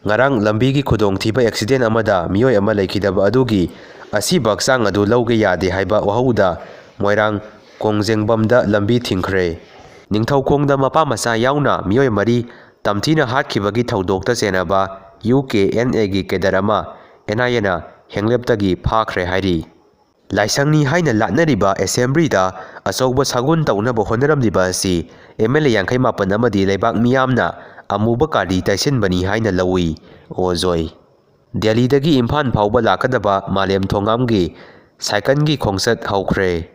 ngarang lambi gi khudong thiba accident amada miyoi ama lekhidaba adugi asiba hachang adu lauge yade haiba wahauda moirang kongjengmbamda lambi thingkhre ningthaukhongda mapa macha yauna miyoi mari tamthina hatkibagi thaudokta chenaba UKNA gi kedarama NIA hengleptagi phakhre hairi laisangni haina latnariba assembly da achauba sagun taunaba honaramliba asi MLA yankai mapan amadi leibak miyamna amuba kari taisinbani haina lawi ojoi Delhi dagi Imphal phauba lakadaba Malem Thongamgi Saikangi khongsat haukhre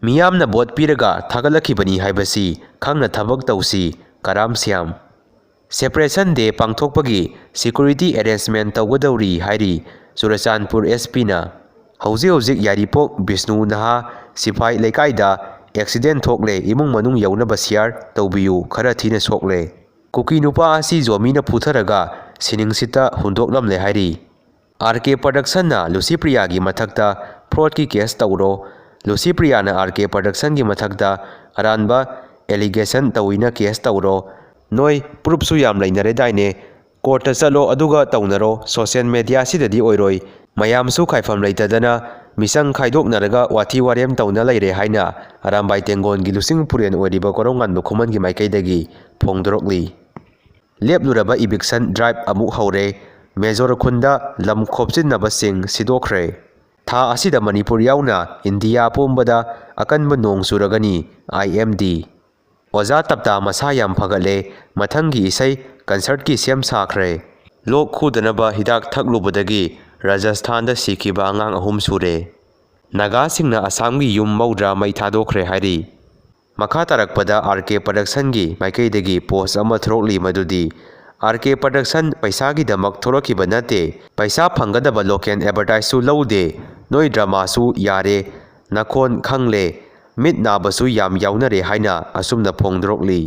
miyamna bot piraga thagalakibani haibasi khangna thabak tausi Karam Syam Separation Day pangthokpagi security arrangement tawgadauri hairi Churachandpur SP na hauzik Yaripok Vishnu Naha Sipai Leikaida accident thokle imung manung yaunaba share tawbiyu khara thina sokle kuki nupa asi zomina putharaga siningsita hundoklamle hairi RK Production na Lucy Priya gi mathakta fraud ki case tawro Lucy Priya na RK Production gi mathakta aranba allegation tawina case tawro noi proof su yam lainare daine court chalo aduga tawnaro social media sidadi oiroi mayam su khaifam leitadana misang khaidok naraga wathi warem tawna leire haina arambai tengon gi lusing puren oiriba korongan bukhuman gi maikaidagi phongdorokli lepluraba eviction drive amuk haure Major Khunda lam khopchinaba sing sidokre tha asida Manipur yauna India pumbada akanba nong suragani IMD Oza tapta masa yam phagale mathangi isai concert ki sem sakhre lok khudanaba hidak thaklubadagi Rajasthan da sikiba angang ahum sure Naga singna Assam gi yum maudra mai thadokre hairi makha tarakpada RK Production gi maikaidagi post ama throkli madudi RK Production paisa gi damak thorokiba nate paisa phangadaba local advertise su laude noi drama su yare nakhon khangle mit nabasu yam yaunare haina asumna phongdrokli